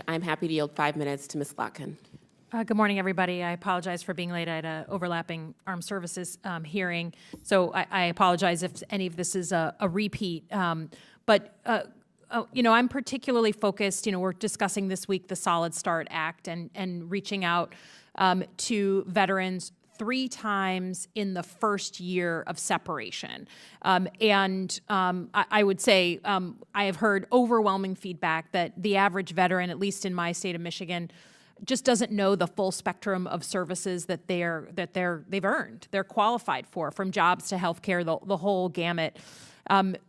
I'm happy to yield 5 minutes to Ms. Slotkin. Good morning, everybody. I apologize for being late. I had an overlapping armed services hearing, so I apologize if any of this is a repeat. I'm particularly focused, we're discussing this week the Solid Start Act and reaching out to veterans 3 times in the first year of separation. I would say I have heard overwhelming feedback that the average veteran, at least in my state of Michigan, just doesn't know the full spectrum of services that they've earned, they're qualified for, from jobs to healthcare, the whole gamut.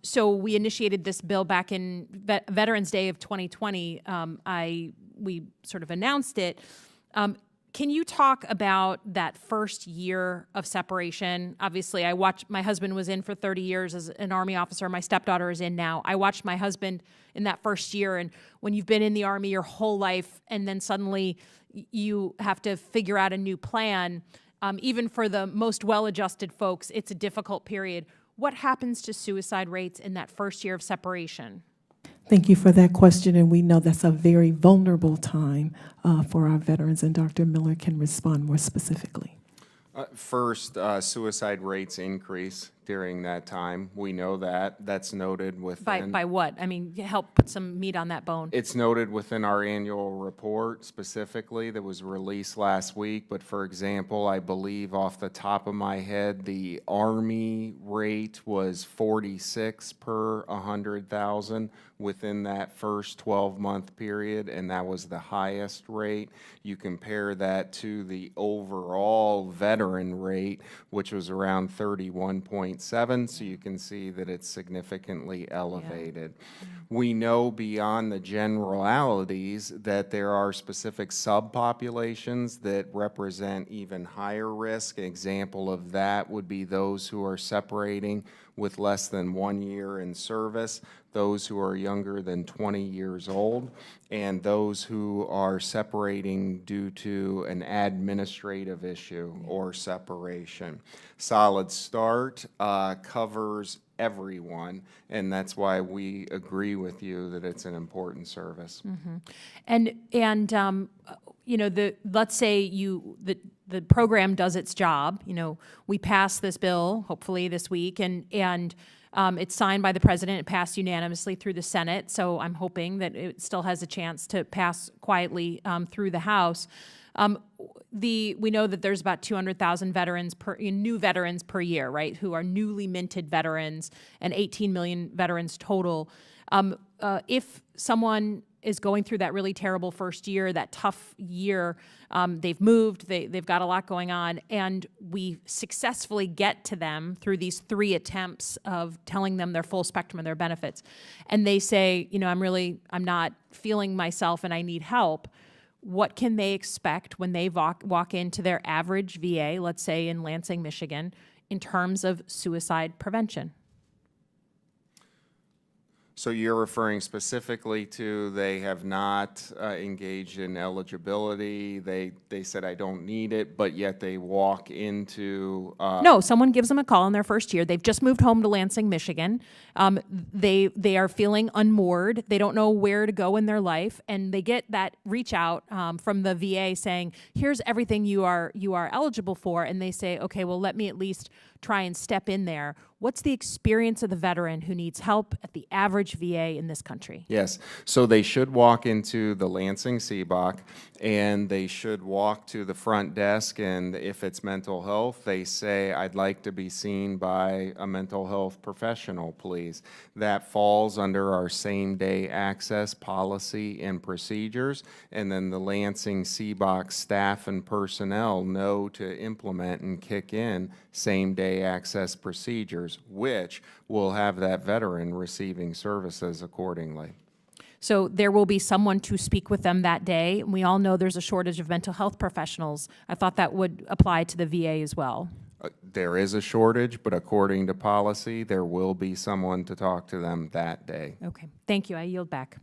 So we initiated this bill back in Veterans Day of 2020. We sort of announced it. Can you talk about that first year of separation? Obviously, my husband was in for 30 years as an Army officer. My stepdaughter is in now. I watched my husband in that first year, and when you've been in the Army your whole life, and then suddenly you have to figure out a new plan, even for the most well-adjusted folks, it's a difficult period. What happens to suicide rates in that first year of separation? Thank you for that question, and we know that's a very vulnerable time for our veterans, and Dr. Miller can respond more specifically. First, suicide rates increase during that time. We know that. That's noted within... By what? I mean, help put some meat on that bone. It's noted within our annual report specifically that was released last week. But for example, I believe off the top of my head, the Army rate was 46 per 100,000 within that first 12-month period, and that was the highest rate. You compare that to the overall veteran rate, which was around 31.7, so you can see that it's significantly elevated. Yeah. We know beyond the generalities that there are specific subpopulations that represent even higher risk. An example of that would be those who are separating with less than 1 year in service, those who are younger than 20 years old, and those who are separating due to an administrative issue or separation. Solid Start covers everyone, and that's why we agree with you that it's an important service. Mm-hmm. Let's say the program does its job. We pass this bill hopefully this week, and it's signed by the president. It passed unanimously through the Senate, so I'm hoping that it still has a chance to pass quietly through the House. We know that there's about 200,000 new veterans per year, right, who are newly minted veterans, and 18 million veterans total. If someone is going through that really terrible first year, that tough year, they've moved, they've got a lot going on, and we successfully get to them through these 3 attempts of telling them their full spectrum of their benefits, and they say, I'm not feeling myself and I need help. What can they expect when they walk into their average VA, let's say in Lansing, Michigan, in terms of suicide prevention? So you're referring specifically to they have not engaged in eligibility, they said I don't need it, but yet they walk into... No, someone gives them a call in their first year. They've just moved home to Lansing, Michigan. They are feeling unmoored. They don't know where to go in their life, and they get that reach out from the VA saying, here's everything you are eligible for, and they say, okay, well, let me at least try and step in there. What's the experience of the veteran who needs help at the average VA in this country? Yes, so they should walk into the Lansing CBOC, and they should walk to the front desk, and if it's mental health, they say, I'd like to be seen by a mental health professional, please. That falls under our same-day access policy and procedures, and then the Lansing CBOC staff and personnel know to implement and kick in same-day access procedures, which will have that veteran receiving services accordingly. So there will be someone to speak with them that day. We all know there's a shortage of mental health professionals. I thought that would apply to the VA as well. There is a shortage, but according to policy, there will be someone to talk to them that day. Okay, thank you. I yield back.